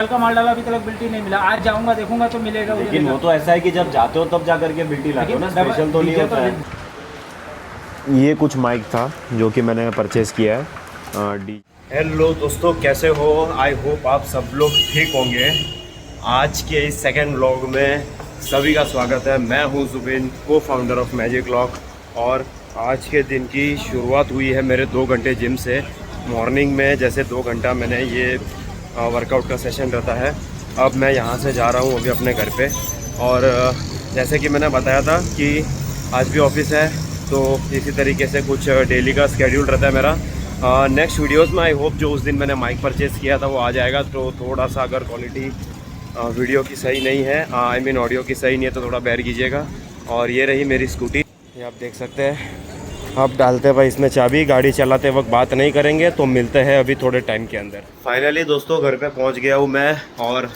कल का माल डाला अभी तक बिल्टी नहीं मिला। आज जाऊंगा देखूंगा तो मिलेगा। लेकिन वो तो ऐसा है कि जब जाते हो तब जा करके बिल्टी लाते हो ना, स्पेशल तो नहीं होता है। ये कुछ माइक था जो कि मैंने परचेज़ किया है। हेलो दोस्तों, कैसे हो? आई होप आप सब लोग ठीक होंगे। आज के इस सेकंड व्लॉग में सभी का स्वागत है। मैं हूं जुबिन, को फाउंडर ऑफ मैजिक लॉक। और आज के दिन की शुरुआत हुई है मेरे 2 घंटे जिम से। मॉर्निंग में जैसे 2 घंटा मैंने ये वर्कआउट का सेशन रहता है। अब मैं यहाँ से जा रहा हूँ अभी अपने घर पे। और जैसे कि मैंने बताया था कि आज भी ऑफिस है, तो इसी तरीके से कुछ डेली का स्केड्यूल रहता है मेरा। नेक्स्ट वीडियोस में आई होप जो उस दिन मैंने माइक परचेज़ किया था वो आ जाएगा। तो थोड़ा सा अगर क्वालिटी वीडियो की सही नहीं है, आई मीन ऑडियो की सही नहीं है, तो थोड़ा बेयर कीजिएगा। और ये रही मेरी स्कूटी, ये आप देख सकते हैं। अब डालते भाई इसमें चाबी, गाड़ी चलाते वक्त बात नहीं करेंगे, तो मिलते हैं अभी थोड़े टाइम के अंदर। फाइनली दोस्तों घर पे पहुंच गया हूँ मैं, और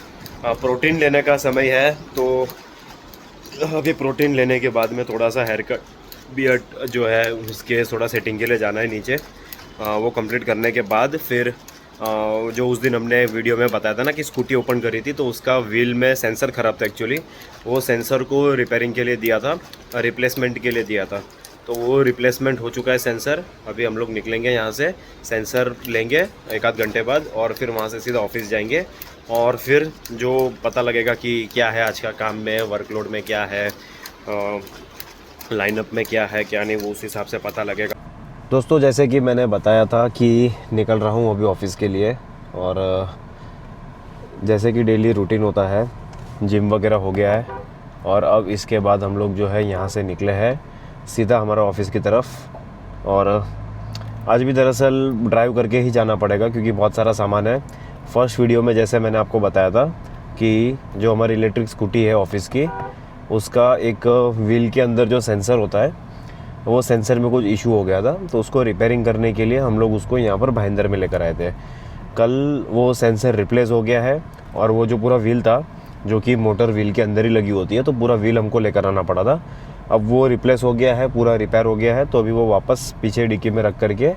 प्रोटीन लेने का समय है। तो अभी प्रोटीन लेने के बाद में थोड़ा सा हेयर कट, बियर्ड जो है उसके थोड़ा सेटिंग के लिए जाना है नीचे। वो कंप्लीट करने के बाद फिर जो उस दिन हमने वीडियो में बताया था ना कि स्कूटी ओपन करी थी, तो उसका व्हील में सेंसर ख़राब था एक्चुअली। वो सेंसर को रिपेयरिंग के लिए दिया था, रिप्लेसमेंट के लिए दिया था। तो वो रिप्लेसमेंट हो चुका है सेंसर। अभी हम लोग निकलेंगे यहाँ से, सेंसर लेंगे 1 आध घंटे बाद, और फिर वहाँ से सीधा ऑफिस जाएंगे। और फिर जो पता लगेगा कि क्या है आज का काम में, वर्कलोड में क्या है, लाइनअप में क्या है क्या नहीं, वो उस हिसाब से पता लगेगा। दोस्तों जैसे कि मैंने बताया था कि निकल रहा हूँ अभी ऑफिस के लिए। और जैसे कि डेली रूटीन होता है, जिम वगैरह हो गया है, और अब इसके बाद हम लोग जो है यहाँ से निकले हैं सीधा हमारा ऑफिस की तरफ। और आज भी दरअसल ड्राइव करके ही जाना पड़ेगा क्योंकि बहुत सारा सामान है। फर्स्ट वीडियो में जैसे मैंने आपको बताया था कि जो हमारी इलेक्ट्रिक स्कूटी है ऑफिस की, उसका एक व्हील के अंदर जो सेंसर होता है, वो सेंसर में कुछ इशू हो गया था। तो उसको रिपेयरिंग करने के लिए हम लोग उसको यहाँ पर भाईंदर में लेकर आए थे। कल वो सेंसर रिप्लेस हो गया है, और वो जो पूरा व्हील था जो कि मोटर व्हील के अंदर ही लगी होती है, तो पूरा व्हील हमको लेकर आना पड़ा था। अब वो रिप्लेस हो गया है, पूरा रिपेयर हो गया है। तो अभी वो वापस पीछे डिक्की में रख करके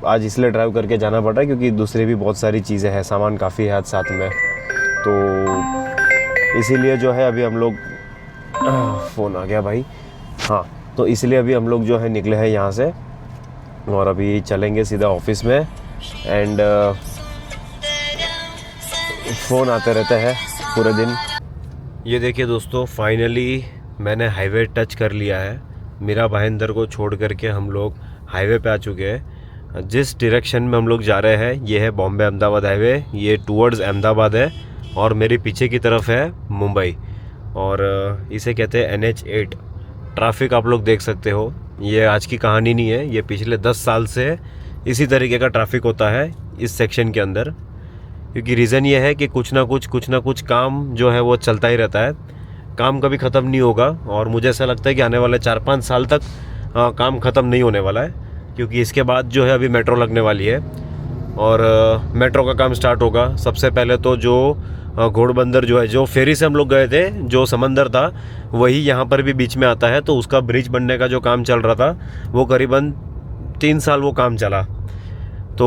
आज इसलिए ड्राइव करके जाना पड़ रहा है क्योंकि दूसरी भी बहुत सारी चीज़ें हैं, सामान काफ़ी है आज साथ में। तो इसीलिए जो है अभी हम लोग फ़ोन आ गया भाई, हाँ, तो इसलिए अभी हम लोग जो है निकले हैं यहाँ से, और अभी चलेंगे सीधा ऑफिस में। एंड फ़ोन आते रहते हैं पूरे दिन। ये देखिए दोस्तों, फाइनली मैंने हाईवे टच कर लिया है। मीरा भाईंदर को छोड़ करके हम लोग हाईवे पे आ चुके हैं। जिस डायरेक्शन में हम लोग जा रहे हैं ये है बॉम्बे अहमदाबाद हाईवे, ये टूवर्ड्स अहमदाबाद है, और मेरे पीछे की तरफ है मुंबई, और इसे कहते हैं NH8। ट्रैफिक आप लोग देख सकते हो, ये आज की कहानी नहीं है, ये पिछले 10 साल से इसी तरीके का ट्रैफिक होता है इस सेक्शन के अंदर। क्योंकि रीज़न ये है कि कुछ ना कुछ काम जो है वो चलता ही रहता है, काम कभी ख़त्म नहीं होगा। और मुझे ऐसा लगता है कि आने वाले 4-5 साल तक काम ख़त्म नहीं होने वाला है, क्योंकि इसके बाद जो है अभी मेट्रो लगने वाली है, और मेट्रो का काम स्टार्ट होगा। सबसे पहले तो जो घोड़बंदर जो है, जो फेरी से हम लोग गए थे, जो समंदर था, वही यहाँ पर भी बीच में आता है। तो उसका ब्रिज बनने का जो काम चल रहा था, वो करीबन 3 साल वो काम चला। तो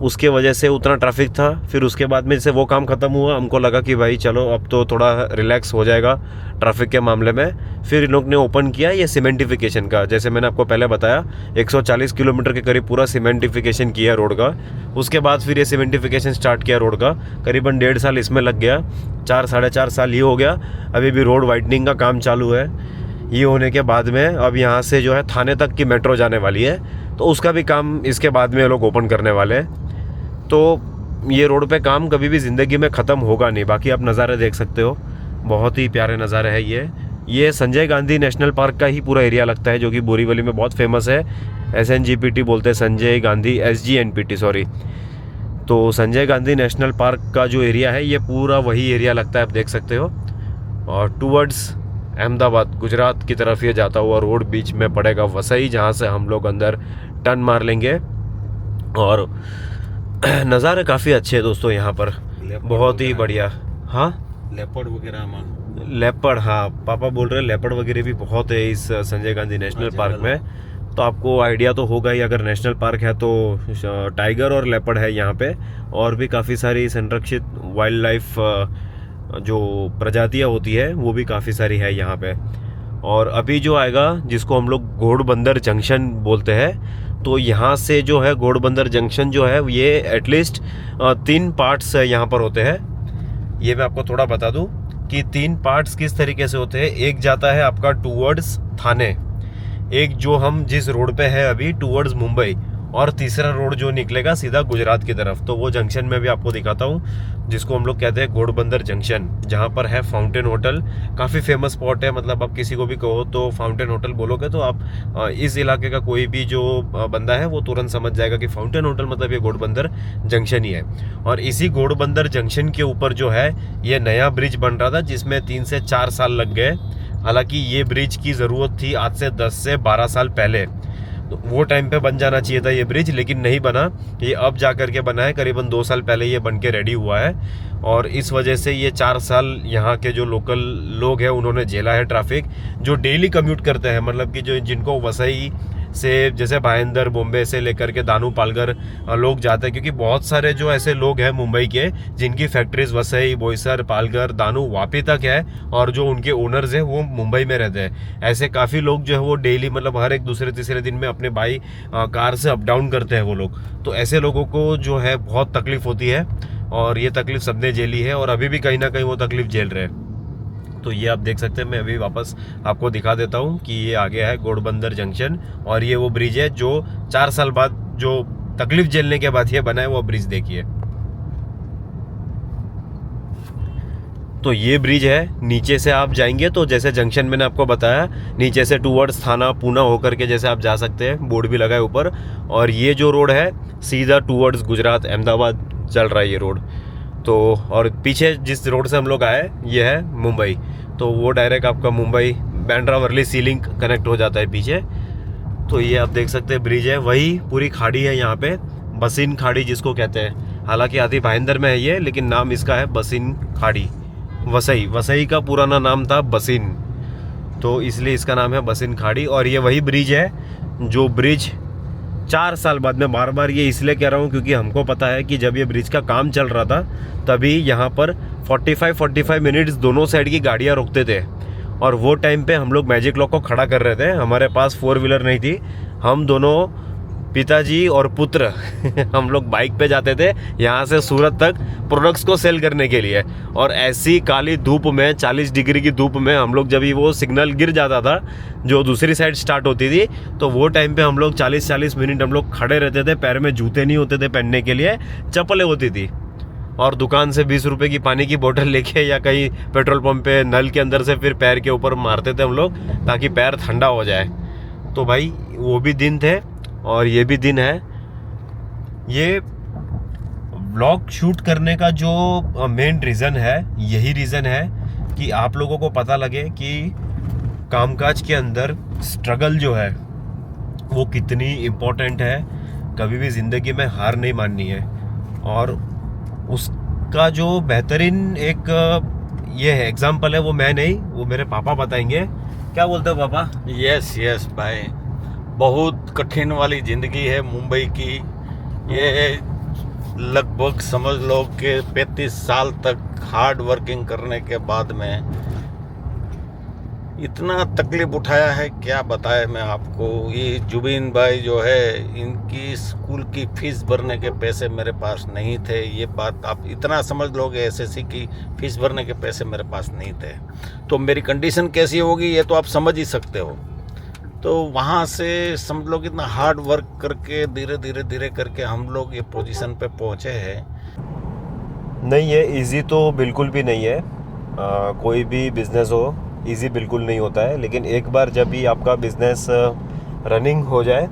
उसके वजह से उतना ट्रैफिक था। फिर उसके बाद में जैसे वो काम ख़त्म हुआ, हमको लगा कि भाई चलो अब तो थोड़ा रिलैक्स हो जाएगा ट्रैफिक के मामले में। फिर इन लोग ने ओपन किया ये सीमेंटिफिकेशन का। जैसे मैंने आपको पहले बताया, 140 किलोमीटर के करीब पूरा सीमेंटिफिकेशन किया रोड का। उसके बाद फिर ये सीमेंटिफिकेशन स्टार्ट किया रोड का, करीबन 1.5 साल इसमें लग गया, 4-4.5 साल ये हो गया। अभी भी रोड वाइडनिंग का काम चालू है। ये होने के बाद में अब यहाँ से जो है थाने तक की मेट्रो जाने वाली है, तो उसका भी काम इसके बाद में ये लोग ओपन करने वाले हैं। तो ये रोड पे काम कभी भी ज़िंदगी में ख़त्म होगा नहीं। बाकी आप नज़ारे देख सकते हो, बहुत ही प्यारे नज़ारे हैं ये संजय गांधी नेशनल पार्क का ही पूरा एरिया लगता है, जो कि बोरीवली में बहुत फेमस है। SNGPT बोलते हैं, संजय गांधी SGNPT सॉरी। तो संजय गांधी नेशनल पार्क का जो एरिया है ये पूरा वही एरिया लगता है, आप देख सकते हो। और टूवर्ड्स अहमदाबाद गुजरात की तरफ ये जाता हुआ रोड बीच में पड़ेगा वसई, जहाँ से हम लोग अंदर टर्न मार लेंगे। और नज़ारे काफ़ी अच्छे हैं दोस्तों यहाँ पर, बहुत ही बढ़िया। हाँ, लेपर्ड वगैरह, लेपर्ड, हाँ पापा बोल रहे हैं लेपर्ड वगैरह भी बहुत है इस संजय गांधी नेशनल पार्क में। तो आपको आइडिया तो होगा ही, अगर नेशनल पार्क है तो टाइगर और लेपर्ड है यहाँ पे, और भी काफ़ी सारी संरक्षित वाइल्ड लाइफ जो प्रजातियाँ होती है वो भी काफ़ी सारी है यहाँ पे। और अभी जो आएगा जिसको हम लोग घोड़बंदर जंक्शन बोलते हैं, तो यहाँ से जो है घोड़बंदर जंक्शन जो है ये एटलीस्ट 3 पार्ट्स यहाँ पर होते हैं। ये मैं आपको थोड़ा बता दूँ कि 3 पार्ट्स किस तरीके से होते हैं। एक जाता है आपका टूवर्ड्स थाने, एक जो हम जिस रोड पे है अभी टूवर्ड्स मुंबई, और तीसरा रोड जो निकलेगा सीधा गुजरात की तरफ। तो वो जंक्शन में भी आपको दिखाता हूँ, जिसको हम लोग कहते हैं घोड़बंदर जंक्शन, जहाँ पर है फाउंटेन होटल। काफ़ी फेमस स्पॉट है, मतलब आप किसी को भी कहो तो फाउंटेन होटल बोलोगे तो आप इस इलाके का कोई भी जो बंदा है वो तुरंत समझ जाएगा कि फाउंटेन होटल मतलब ये घोड़बंदर जंक्शन ही है। और इसी घोड़बंदर जंक्शन के ऊपर जो है ये नया ब्रिज बन रहा था, जिसमें 3 से 4 साल लग गए। हालांकि ये ब्रिज की ज़रूरत थी आज से 10 से 12 साल पहले, तो वो टाइम पे बन जाना चाहिए था ये ब्रिज, लेकिन नहीं बना। ये अब जा कर के बना है, करीबन 2 साल पहले ये बन के रेडी हुआ है। और इस वजह से ये 4 साल यहाँ के जो लोकल लोग हैं उन्होंने झेला है ट्रैफिक, जो डेली कम्यूट करते हैं, मतलब कि जो जिनको वसई से जैसे भाईंदर बॉम्बे से लेकर के दानू पालघर लोग जाते हैं, क्योंकि बहुत सारे जो ऐसे लोग हैं मुंबई के जिनकी फैक्ट्रीज वसई, बोईसर, पालघर, दानू, वापी तक है, और जो उनके ओनर्स हैं वो मुंबई में रहते हैं। ऐसे काफ़ी लोग जो है वो डेली मतलब हर एक दूसरे तीसरे दिन में अपने बाई कार से अप डाउन करते हैं वो लोग। तो ऐसे लोगों को जो है बहुत तकलीफ होती है, और ये तकलीफ सबने झेली है और अभी भी कहीं ना कहीं वो तकलीफ झेल रहे हैं। तो ये आप देख सकते हैं, मैं अभी वापस आपको दिखा देता हूँ कि ये आ गया है घोड़बंदर जंक्शन, और ये वो ब्रिज है जो 4 साल बाद जो तकलीफ झेलने के बाद ये बना है, वो ब्रिज देखिए। तो ये ब्रिज है, नीचे से आप जाएंगे तो जैसे जंक्शन मैंने आपको बताया, नीचे से टूवर्ड्स थाना पूना होकर के जैसे आप जा सकते हैं, बोर्ड भी लगा है ऊपर। और ये जो रोड है सीधा टूवर्ड्स गुजरात अहमदाबाद चल रहा है ये रोड। तो और पीछे जिस रोड से हम लोग आए ये है मुंबई, तो वो डायरेक्ट आपका मुंबई बांद्रा वर्ली सी लिंक कनेक्ट हो जाता है पीछे। तो ये आप देख सकते हैं ब्रिज है, वही पूरी खाड़ी है यहाँ पे, बसिन खाड़ी जिसको कहते हैं। हालांकि आधी भाईंदर में है ये, लेकिन नाम इसका है बसिन खाड़ी। वसई का पुराना नाम था बसिन, तो इसलिए इसका नाम है बसिन खाड़ी। और ये वही ब्रिज है जो ब्रिज 4 साल बाद, में बार बार ये इसलिए कह रहा हूँ क्योंकि हमको पता है कि जब ये ब्रिज का काम चल रहा था तभी यहाँ पर 45 मिनट्स दोनों साइड की गाड़ियाँ रोकते थे, और वो टाइम पे हम लोग मैजिक लॉक को खड़ा कर रहे थे। हमारे पास 4 व्हीलर नहीं थी, हम दोनों पिताजी और पुत्र हम लोग बाइक पे जाते थे यहाँ से सूरत तक प्रोडक्ट्स को सेल करने के लिए। और ऐसी काली धूप में, 40 डिग्री की धूप में हम लोग, जब ही वो सिग्नल गिर जाता था जो दूसरी साइड स्टार्ट होती थी, तो वो टाइम पे हम लोग 40 मिनट हम लोग खड़े रहते थे। पैर में जूते नहीं होते थे पहनने के लिए, चप्पलें होती थी, और दुकान से 20 रुपए की पानी की बोतल लेके या कहीं पेट्रोल पंप पे नल के अंदर से फिर पैर के ऊपर मारते थे हम लोग, ताकि पैर ठंडा हो जाए। तो भाई वो भी दिन थे और ये भी दिन है। ये व्लॉग शूट करने का जो मेन रीज़न है, यही रीज़न है कि आप लोगों को पता लगे कि कामकाज के अंदर स्ट्रगल जो है वो कितनी इम्पोर्टेंट है। कभी भी ज़िंदगी में हार नहीं माननी है, और उसका जो बेहतरीन एक ये है एग्जाम्पल है, वो मैं नहीं, वो मेरे पापा बताएंगे। क्या बोलते हो पापा? यस भाई, बहुत कठिन वाली ज़िंदगी है मुंबई की। ये लगभग समझ लो कि 35 साल तक हार्ड वर्किंग करने के बाद में इतना तकलीफ उठाया है, क्या बताए मैं आपको। ये जुबीन भाई जो है, इनकी स्कूल की फीस भरने के पैसे मेरे पास नहीं थे। ये बात आप इतना समझ लोगे, एसएससी की फीस भरने के पैसे मेरे पास नहीं थे, तो मेरी कंडीशन कैसी होगी ये तो आप समझ ही सकते हो। तो वहाँ से समझ लो कितना हार्ड वर्क करके धीरे करके हम लोग ये पोजीशन पे पहुँचे हैं। नहीं है इजी तो बिल्कुल भी नहीं है, कोई भी बिजनेस हो इजी बिल्कुल नहीं होता है। लेकिन एक बार जब भी आपका बिजनेस रनिंग हो जाए,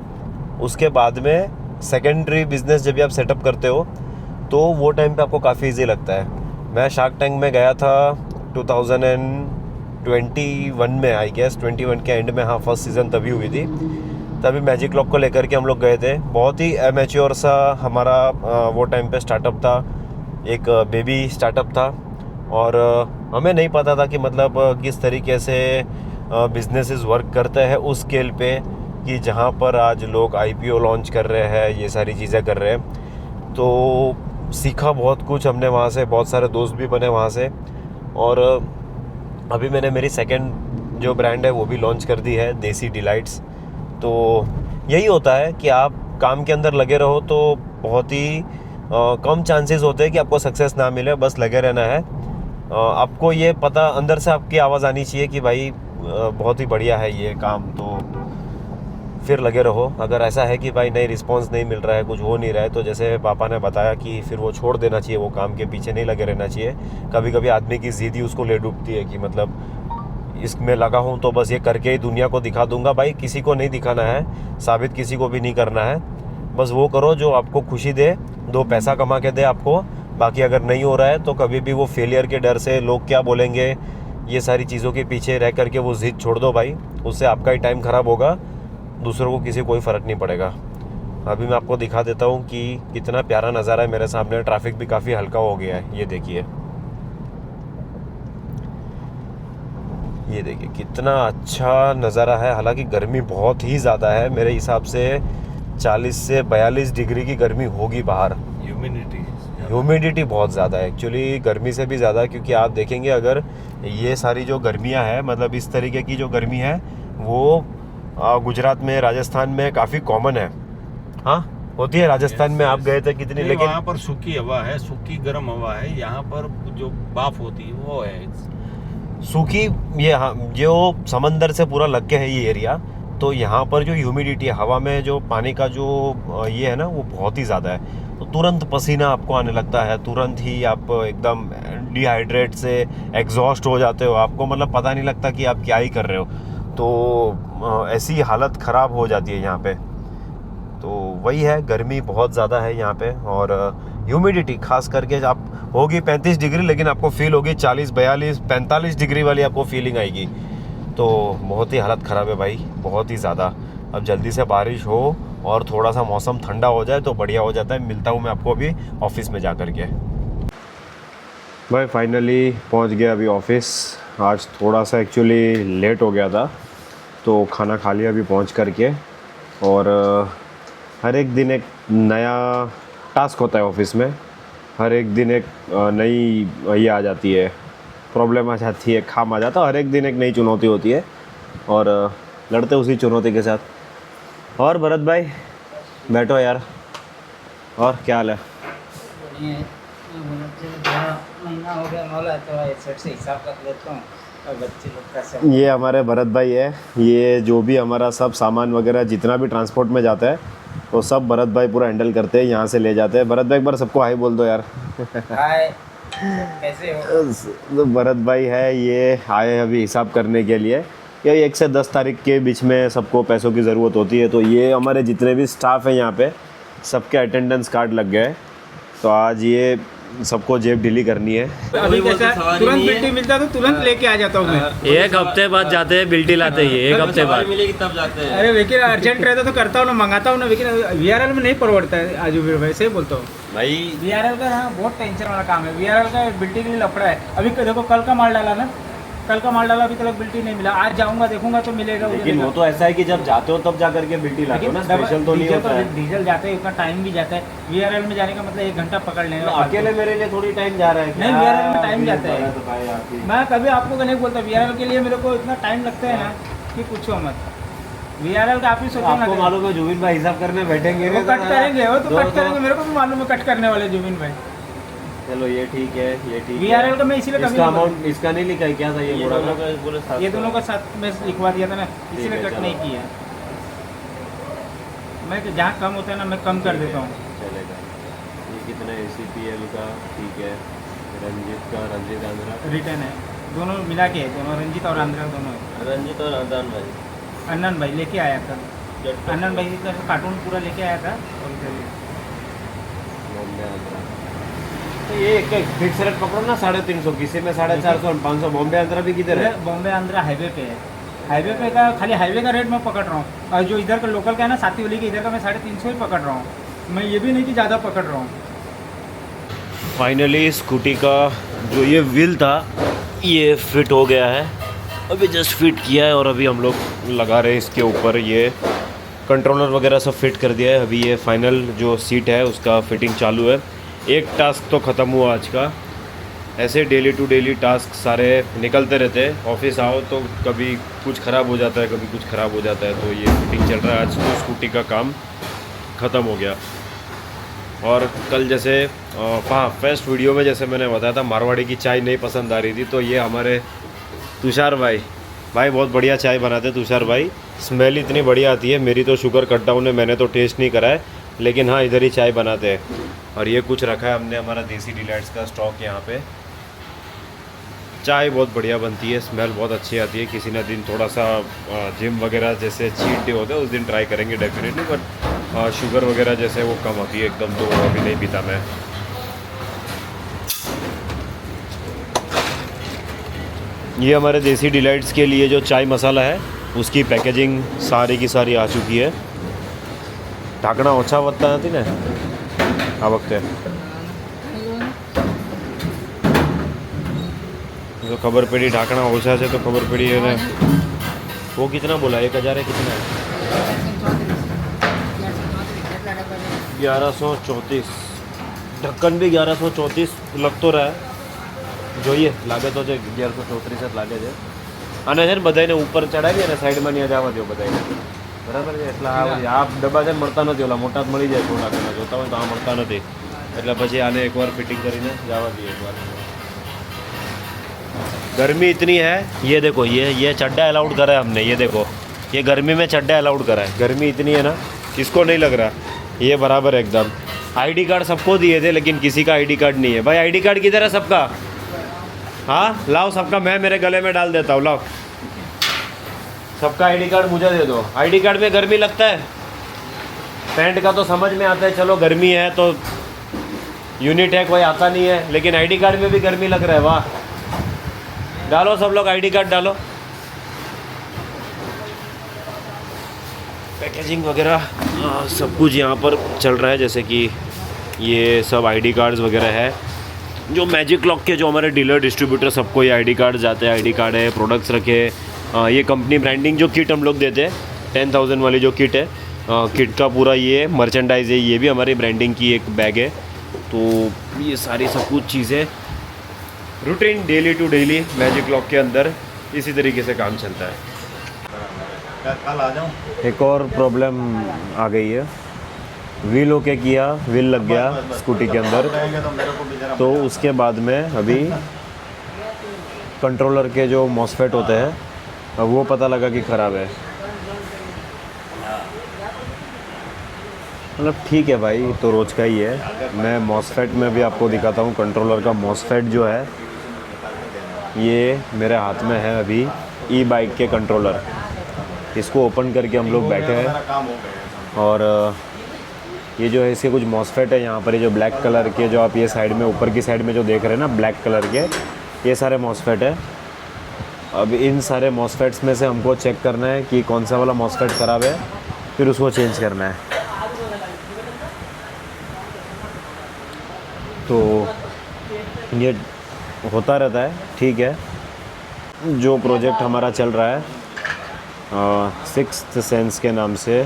उसके बाद में सेकेंडरी बिजनेस जब भी आप सेटअप करते हो तो वो टाइम पे आपको काफ़ी इजी लगता है। मैं शार्क टैंक में गया था 2021 में, आई गेस 21 के एंड में। हाँ, फर्स्ट सीज़न तभी हुई थी, तभी मैजिक लॉक को लेकर के हम लोग गए थे। बहुत ही एमेच्योर सा हमारा वो टाइम पे स्टार्टअप था, एक बेबी स्टार्टअप था, और हमें नहीं पता था कि मतलब किस तरीके से बिजनेसेस वर्क करते हैं उस स्केल पे। कि जहाँ पर आज लोग IPO लॉन्च कर रहे हैं, ये सारी चीज़ें कर रहे हैं। तो सीखा बहुत कुछ हमने वहाँ से, बहुत सारे दोस्त भी बने वहाँ से। और अभी मैंने मेरी सेकंड जो ब्रांड है वो भी लॉन्च कर दी है, देसी डिलाइट्स। तो यही होता है कि आप काम के अंदर लगे रहो तो बहुत ही कम चांसेस होते हैं कि आपको सक्सेस ना मिले। बस लगे रहना है। आपको ये पता अंदर से आपकी आवाज़ आनी चाहिए कि भाई बहुत ही बढ़िया है ये काम, तो फिर लगे रहो। अगर ऐसा है कि भाई नहीं, रिस्पांस नहीं मिल रहा है, कुछ हो नहीं रहा है, तो जैसे पापा ने बताया कि फिर वो छोड़ देना चाहिए, वो काम के पीछे नहीं लगे रहना चाहिए। कभी कभी आदमी की ज़िद ही उसको ले डूबती है कि मतलब इसमें लगा हूँ तो बस ये करके ही दुनिया को दिखा दूंगा। भाई किसी को नहीं दिखाना है, साबित किसी को भी नहीं करना है। बस वो करो जो आपको खुशी दे, 2 पैसा कमा के दे आपको। बाकी अगर नहीं हो रहा है तो कभी भी वो फेलियर के डर से, लोग क्या बोलेंगे, ये सारी चीज़ों के पीछे रह करके वो ज़िद छोड़ दो भाई। उससे आपका ही टाइम ख़राब होगा, दूसरों को किसी कोई फ़र्क नहीं पड़ेगा। अभी मैं आपको दिखा देता हूँ कि कितना प्यारा नज़ारा है मेरे सामने। ट्रैफिक भी काफ़ी हल्का हो गया है, ये देखिए, ये देखिए कितना अच्छा नज़ारा है। हालांकि गर्मी बहुत ही ज़्यादा है, मेरे हिसाब से 40 से 42 डिग्री की गर्मी होगी बाहर। ह्यूमिडिटी बहुत ज़्यादा है, एक्चुअली गर्मी से भी ज़्यादा। क्योंकि आप देखेंगे अगर ये सारी जो गर्मियाँ हैं, मतलब इस तरीके की जो गर्मी है वो गुजरात में, राजस्थान में काफ़ी कॉमन है। हाँ, होती है राजस्थान में। आप गए थे कितनी, लेकिन वहाँ पर सूखी हवा है, सूखी गर्म हवा है। यहाँ पर जो भाप होती है वो है सूखी। ये हाँ, जो समंदर से पूरा लग के है ये एरिया, तो यहाँ पर जो ह्यूमिडिटी है, हवा में जो पानी का जो ये है ना, वो बहुत ही ज़्यादा है। तो तुरंत पसीना आपको आने लगता है, तुरंत ही आप एकदम डिहाइड्रेट से एग्जॉस्ट हो जाते हो। आपको मतलब पता नहीं लगता कि आप क्या ही कर रहे हो। तो ऐसी हालत ख़राब हो जाती है यहाँ पे। तो वही है, गर्मी बहुत ज़्यादा है यहाँ पे। और ह्यूमिडिटी खास करके आप होगी 35 डिग्री, लेकिन आपको फील होगी 40, 42, 45 डिग्री वाली आपको फीलिंग आएगी। तो बहुत ही हालत ख़राब है भाई, बहुत ही ज़्यादा। अब जल्दी से बारिश हो और थोड़ा सा मौसम ठंडा हो जाए तो बढ़िया हो जाता है। मिलता हूँ मैं आपको अभी ऑफिस में जा कर के। भाई फाइनली पहुँच गया अभी ऑफिस। आज थोड़ा सा एक्चुअली लेट हो गया था, तो खाना खा लिया अभी पहुँच कर के। और हर एक दिन एक नया टास्क होता है ऑफिस में। हर एक दिन एक नई ये आ जाती है, प्रॉब्लम आ जाती है, काम आ जाता है। हर एक दिन एक नई चुनौती होती है और लड़ते उसी चुनौती के साथ। और भरत भाई बैठो यार, और क्या हाल है? महीना हो गया मौला, तो सेट से हिसाब कर लेता हूँ। और बच्चे लोग कैसे? ये हमारे भरत भाई है। ये जो भी हमारा सब सामान वगैरह जितना भी ट्रांसपोर्ट में जाता है वो सब भरत भाई पूरा हैंडल करते हैं, यहाँ से ले जाते हैं। भरत भाई एक बार सबको हाई बोल दो यार। हाय, कैसे हो? तो भरत भाई है, ये आए अभी हिसाब करने के लिए। ये 1 से 10 तारीख के बीच में सबको पैसों की ज़रूरत होती है। तो ये हमारे जितने भी स्टाफ हैं यहाँ पे, सबके अटेंडेंस कार्ड लग गए। तो आज ये सबको जेब ढीली करनी है। अभी कैसा तुरंत बिल्टी मिलता तो तुरंत लेके आ जाता हूँ मैं। 1 हफ्ते बाद जाते हैं, बिल्टी लाते ही 1 हफ्ते बाद मिलेगी तब जाते हैं। अरे लेकिन अर्जेंट रहता तो करता हूँ ना, मंगाता हूँ ना। लेकिन VRL में नहीं परवड़ता है आजू भी भाई, सही बोलता हूँ भाई। VRL का हाँ बहुत टेंशन वाला काम है। VRL का बिल्टी के लिए लफड़ा है। अभी देखो कल का माल डाला ना, कल का माल डाला, अभी तक बिल्टी नहीं मिला। आज जाऊंगा देखूंगा तो मिलेगा। लेकिन वो तो ऐसा है कि जब जाते हो तब जा करके बिल्टी लाते हो ना, स्पेशल तो नहीं होता है। डीजल जाते हैं, उतना टाइम भी जाता है। VRL में जाने का मतलब 1 घंटा पकड़ लेंगे। अकेले मेरे लिए थोड़ी टाइम जा रहा है। नहीं, VRL में टाइम जाता है। मैं कभी आपको नहीं बोलता, VRL के लिए मेरे को इतना टाइम लगता है ना कि पूछो मत। VRL का आप ही सोचो ना। आपको मालूम है जुबिन भाई हिसाब करने बैठेंगे, वो कट करेंगे, वो तो कट करेंगे। मेरे को भी मालूम है कट करने वाले जुबिन भाई। चलो ये ठीक है, ये ठीक है। VRL का मैं इसीलिए कभी इसका अमाउंट इसका नहीं लिखा है क्या था? ये ये दोनों का साथ में लिखवा दिया था ना, इसीलिए कट नहीं किया। मैं जहाँ कम होता है ना मैं कम कर देता हूँ। चलेगा। ये कितना है? ACPL का ठीक है। रंजित का, रंजित आंध्रा रिटर्न है, दोनों मिला के है। दोनों रंजित और आंध्रा दोनों है। रंजित और अदान भाई, अन्नन भाई लेके आया था। अन्नन भाई का कार्टून पूरा लेके आया था। और बॉम्बे आंध्रा, तो ये एक फिक्स रेट पकड़ो ना 350, किसी में 450 और 500। बॉम्बे आंध्रा भी किधर है? बॉम्बे आंध्रा हाईवे पे है। हाईवे पे का खाली हाईवे का रेट मैं पकड़ रहा हूँ, और जो इधर का लोकल का है ना सातीवली के, इधर का मैं 350 ही पकड़ रहा हूँ। मैं ये भी नहीं कि ज़्यादा पकड़ रहा हूँ। फाइनली स्कूटी का जो ये व्हील था ये फिट हो गया है। अभी जस्ट फिट किया है और अभी हम लोग लगा रहे हैं इसके ऊपर ये कंट्रोलर वगैरह सब फिट कर दिया है। अभी ये फाइनल जो सीट है उसका फिटिंग चालू है। एक टास्क तो ख़त्म हुआ आज का। ऐसे डेली टू डेली टास्क सारे निकलते रहते हैं। ऑफिस आओ तो कभी कुछ ख़राब हो जाता है, कभी कुछ ख़राब हो जाता है, तो ये फिटिंग चल रहा है। आज तो स्कूटी का काम ख़त्म हो गया। और कल जैसे हाँ, फर्स्ट वीडियो में जैसे मैंने बताया था मारवाड़ी की चाय नहीं पसंद आ रही थी, तो ये हमारे तुषार भाई बहुत बढ़िया चाय बनाते हैं। तुषार भाई स्मेल इतनी बढ़िया आती है। मेरी तो शुगर कट डाउन है, मैंने तो टेस्ट नहीं करा है, लेकिन हाँ इधर ही चाय बनाते हैं। और ये कुछ रखा है हमने हमारा देसी डिलाइट्स का स्टॉक यहाँ पे। चाय बहुत बढ़िया बनती है, स्मेल बहुत अच्छी आती है। किसी ना दिन थोड़ा सा जिम वगैरह जैसे चीट डे होता है उस दिन ट्राई करेंगे डेफिनेटली, बट शुगर वगैरह जैसे वो कम होती है एकदम, तो अभी नहीं पीता मैं। ये हमारे देसी डिलाइट्स के लिए जो चाय मसाला है उसकी पैकेजिंग सारी की सारी आ चुकी है। ढाकना ओछा वत्ता नहीं ने आ वक्त तो खबर पड़ी ढाकना ओछा से, तो खबर पड़ी है ना। वो कितना बोला, 1000 है कितना है? 1134। ढक्कन भी 1134 लग तो रहा है। જોઈએ લાગે તો છે 1134 જ લાગે છે। અને છે ને બધાને ઉપર ચડાવી અને સાઈડમાં નહીં જવા દો બધાને, બરાબર છે? એટલે આ ડબ્બા છે ને મળતા નથી, ઓલા મોટા જ મળી જાય થોડા ઘણા, જોતા હોય તો આ મળતા નથી, એટલે પછી આને એકવાર ફિટિંગ કરીને જવા દઈએ એકવાર। गर्मी इतनी है, ये देखो ये चड्डा अलाउड करा है हमने, ये देखो ये गर्मी में चड्डा अलाउड करा है। गर्मी इतनी है ना, किसको नहीं लग रहा, ये बराबर है एकदम। आईडी कार्ड सबको दिए थे लेकिन किसी का आईडी कार्ड नहीं है। भाई आईडी कार्ड किधर है सबका? हाँ लाओ सबका, मैं मेरे गले में डाल देता हूँ, लाओ सबका आईडी कार्ड मुझे दे दो। आईडी कार्ड में गर्मी लगता है? पैंट का तो समझ में आता है, चलो गर्मी है तो यूनिट है, कोई आता नहीं है, लेकिन आईडी कार्ड में भी गर्मी लग रहा है। वाह, डालो सब लोग आईडी कार्ड डालो। पैकेजिंग वगैरह सब कुछ यहाँ पर चल रहा है, जैसे कि ये सब आईडी कार्ड्स वगैरह है। जो मैजिक लॉक के जो हमारे डीलर डिस्ट्रीब्यूटर सबको ये आईडी कार्ड जाते हैं। आईडी कार्ड है, प्रोडक्ट्स रखे, ये कंपनी ब्रांडिंग जो किट हम लोग देते हैं 10,000 वाली जो किट है, किट का पूरा ये मर्चेंडाइज है। ये भी हमारी ब्रांडिंग की एक बैग है। तो ये सारी सब कुछ चीज़ें routine daily to daily magic lock के अंदर इसी तरीके से काम चलता है। कल आ जाऊँ? एक और प्रॉब्लम आ गई है, व्हील ओके किया, व्हील लग गया स्कूटी के अंदर, तो उसके बाद में अभी कंट्रोलर के जो मॉसफेट होते हैं वो पता लगा कि ख़राब है। मतलब ठीक है भाई, तो रोज़ का ही है। मैं मॉसफेट में भी आपको दिखाता हूँ। कंट्रोलर का मॉसफेट जो है ये मेरे हाथ में है अभी, ई बाइक के कंट्रोलर। इसको ओपन करके हम लोग बैठे हैं और ये जो है इसके कुछ मॉसफेट है यहाँ पर, ये जो ब्लैक कलर के जो आप ये साइड में ऊपर की साइड में जो देख रहे हैं ना ब्लैक कलर के, ये सारे मॉसफेट है। अब इन सारे मॉसफेट्स में से हमको चेक करना है कि कौन सा वाला मॉसफेट ख़राब है, फिर उसको चेंज करना है। तो ये होता रहता है, ठीक है। जो प्रोजेक्ट हमारा चल रहा है सिक्स्थ सेंस के नाम से,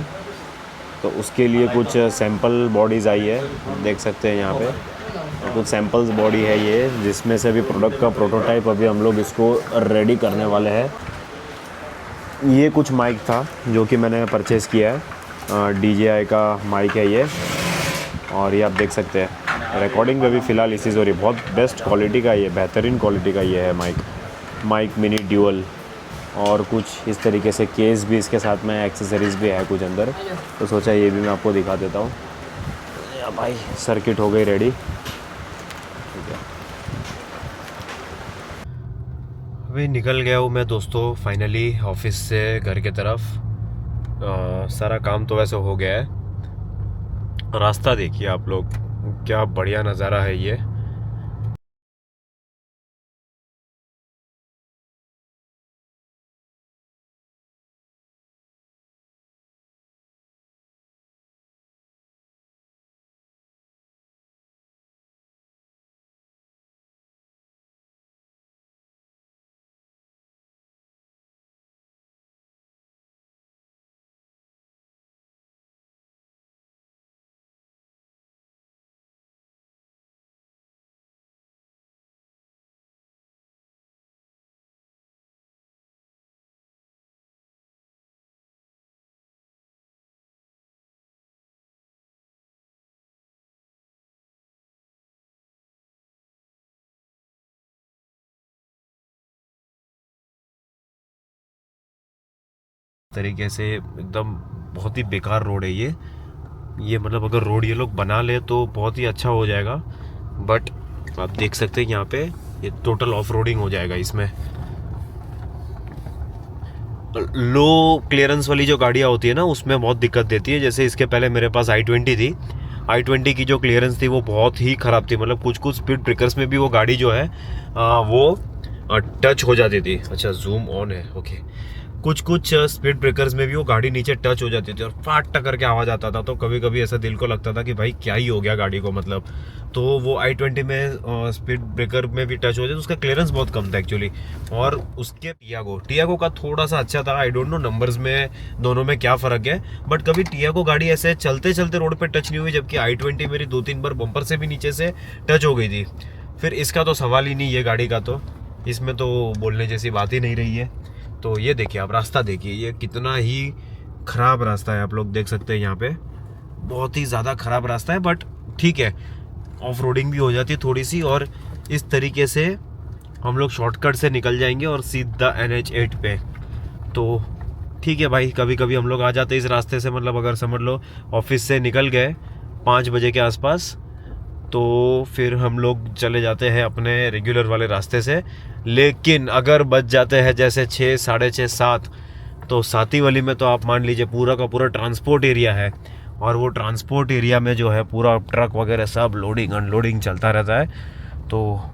तो उसके लिए कुछ सैंपल बॉडीज़ आई है, देख सकते हैं यहाँ पे। और कुछ सैंपल्स बॉडी है ये, जिसमें से अभी प्रोडक्ट का प्रोटोटाइप अभी हम लोग इसको रेडी करने वाले हैं। ये कुछ माइक था जो कि मैंने परचेज़ किया है, DJI का माइक है ये, और ये आप देख सकते हैं। रिकॉर्डिंग में भी फ़िलहाल इसी से हो रही, बहुत बेस्ट क्वालिटी का ये, बेहतरीन क्वालिटी का ये है माइक मिनी ड्यूअल। और कुछ इस तरीके से केस भी इसके साथ में, एक्सेसरीज़ भी है कुछ अंदर, तो सोचा ये भी मैं आपको दिखा देता हूँ। भाई सर्किट हो गई रेडी, ठीक है। अभी निकल गया हूँ मैं दोस्तों फाइनली ऑफिस से घर के तरफ। सारा काम तो वैसे हो गया है। रास्ता देखिए आप लोग, क्या बढ़िया नज़ारा है ये। तरीके से एकदम बहुत ही बेकार रोड है ये मतलब अगर रोड ये लोग बना ले तो बहुत ही अच्छा हो जाएगा, बट आप देख सकते हैं यहाँ पे ये टोटल ऑफ रोडिंग हो जाएगा। इसमें लो क्लियरेंस वाली जो गाड़ियाँ होती है ना उसमें बहुत दिक्कत देती है। जैसे इसके पहले मेरे पास i20 थी, i20 की जो क्लियरेंस थी वो बहुत ही ख़राब थी, मतलब कुछ स्पीड ब्रेकर्स में भी वो गाड़ी जो है वो टच हो जाती थी। अच्छा जूम ऑन है, ओके। कुछ स्पीड ब्रेकर्स में भी वो गाड़ी नीचे टच हो जाती थी और फाट टक्कर के आवाज़ आता था, तो कभी कभी ऐसा दिल को लगता था कि भाई क्या ही हो गया गाड़ी को, मतलब। तो वो i20 में स्पीड ब्रेकर में भी टच हो जाए तो उसका क्लियरेंस बहुत कम था एक्चुअली। और उसके टियागो का थोड़ा सा अच्छा था। आई डोंट नो नंबर्स में दोनों में क्या फ़र्क है, बट कभी टियागो गाड़ी ऐसे चलते चलते रोड पे टच नहीं हुई, जबकि i20 मेरी 2-3 बार बम्पर से भी नीचे से टच हो गई थी। फिर इसका तो सवाल ही नहीं, ये गाड़ी का तो इसमें तो बोलने जैसी बात ही नहीं रही है। तो ये देखिए आप रास्ता देखिए, ये कितना ही ख़राब रास्ता है, आप लोग देख सकते हैं यहाँ पे बहुत ही ज़्यादा ख़राब रास्ता है, बट ठीक है ऑफ रोडिंग भी हो जाती है थोड़ी सी, और इस तरीके से हम लोग शॉर्टकट से निकल जाएंगे और सीधा NH8 पे। तो ठीक है भाई, कभी कभी हम लोग आ जाते हैं इस रास्ते से, मतलब अगर समझ लो ऑफिस से निकल गए 5 बजे के आसपास तो फिर हम लोग चले जाते हैं अपने रेगुलर वाले रास्ते से। लेकिन अगर बच जाते हैं जैसे 6, 6:30, 7, तो साथी वाली में तो आप मान लीजिए पूरा का पूरा ट्रांसपोर्ट एरिया है, और वो ट्रांसपोर्ट एरिया में जो है पूरा ट्रक वगैरह सब लोडिंग अनलोडिंग चलता रहता है। तो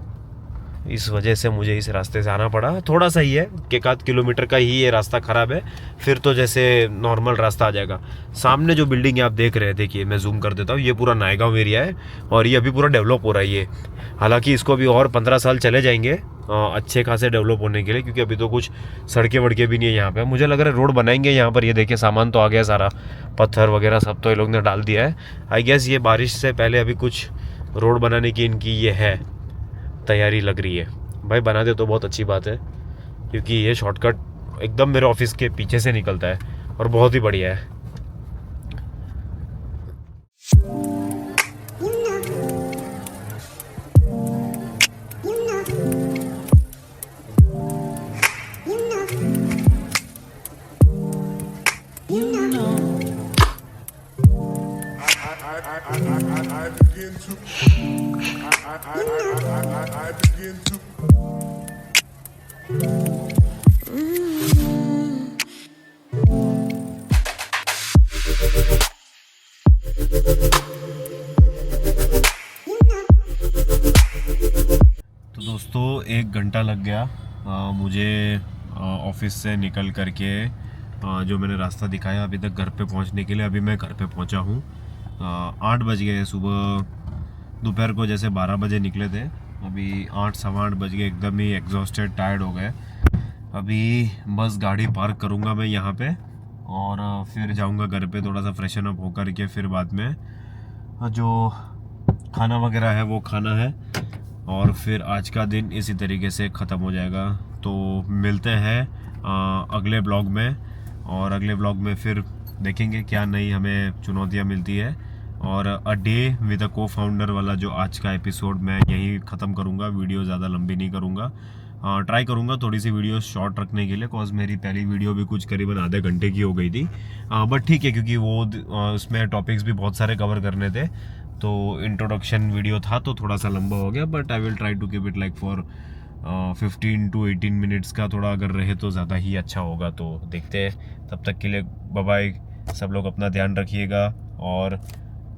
इस वजह से मुझे इस रास्ते से आना पड़ा। थोड़ा सा ही है, 1-8 किलोमीटर का ही ये रास्ता ख़राब है, फिर तो जैसे नॉर्मल रास्ता आ जाएगा। सामने जो बिल्डिंग आप देख रहे हैं, देखिए मैं जूम कर देता हूँ, ये पूरा नायगांव एरिया है और ये अभी पूरा डेवलप हो रहा है ये। हालांकि इसको अभी और 15 साल चले जाएंगे अच्छे खासे डेवलप होने के लिए, क्योंकि अभी तो कुछ सड़कें वड़कें भी नहीं है यहाँ पे। मुझे लग रहा है रोड बनाएंगे यहाँ पर। ये देखिए सामान तो आ गया सारा, पत्थर वगैरह सब तो ये लोग ने डाल दिया है। आई गेस ये बारिश से पहले अभी कुछ रोड बनाने की इनकी ये है तैयारी लग रही है। भाई बना दे तो बहुत अच्छी बात है, क्योंकि ये शॉर्टकट एकदम मेरे ऑफिस के पीछे से निकलता है और बहुत ही बढ़िया है। तो दोस्तों 1 घंटा लग गया मुझे ऑफिस से निकल करके जो मैंने रास्ता दिखाया अभी तक घर पे पहुंचने के लिए। अभी मैं घर पे पहुंचा हूं, 8 बज गए सुबह। दोपहर को जैसे 12 बजे निकले थे, अभी 8, सवा 8 बज गए। एकदम ही एग्जॉस्टेड टायर्ड हो गए। अभी बस गाड़ी पार्क करूंगा मैं यहाँ पे और फिर जाऊंगा घर पे, थोड़ा सा फ्रेशन अप होकर के फिर बाद में जो खाना वगैरह है वो खाना है, और फिर आज का दिन इसी तरीके से ख़त्म हो जाएगा। तो मिलते हैं अगले ब्लॉग में, और अगले ब्लॉग में फिर देखेंगे क्या नई हमें चुनौतियाँ मिलती है। और अ डे विद अ को फाउंडर वाला जो आज का एपिसोड मैं यहीं ख़त्म करूँगा। वीडियो ज़्यादा लंबी नहीं करूँगा, ट्राई करूँगा थोड़ी सी वीडियो शॉर्ट रखने के लिए, कॉज मेरी पहली वीडियो भी कुछ करीबन आधे घंटे की हो गई थी। बट ठीक है, क्योंकि वो उसमें टॉपिक्स भी बहुत सारे कवर करने थे, तो इंट्रोडक्शन वीडियो था तो थोड़ा सा लंबा हो गया। But I will try to keep it like for 15 to 18 minutes का, थोड़ा अगर रहे तो ज़्यादा ही अच्छा होगा। तो देखते हैं, तब तक के लिए बाय बाय। सब लोग अपना ध्यान रखिएगा, और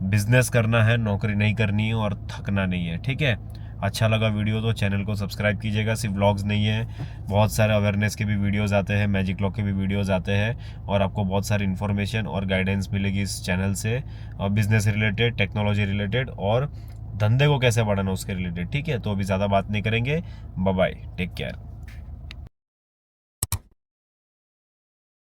बिजनेस करना है, नौकरी नहीं करनी है और थकना नहीं है, ठीक है। अच्छा लगा वीडियो तो चैनल को सब्सक्राइब कीजिएगा। सिर्फ व्लॉग्स नहीं है, बहुत सारे अवेयरनेस के भी वीडियोस आते हैं, मैजिक लॉक के भी वीडियोस आते हैं, और आपको बहुत सारी इन्फॉर्मेशन और गाइडेंस मिलेगी इस चैनल से, और बिजनेस रिलेटेड, टेक्नोलॉजी रिलेटेड और धंधे को कैसे बढ़ाना उसके रिलेटेड, ठीक है। तो अभी ज़्यादा बात नहीं करेंगे। Bye bye, take care.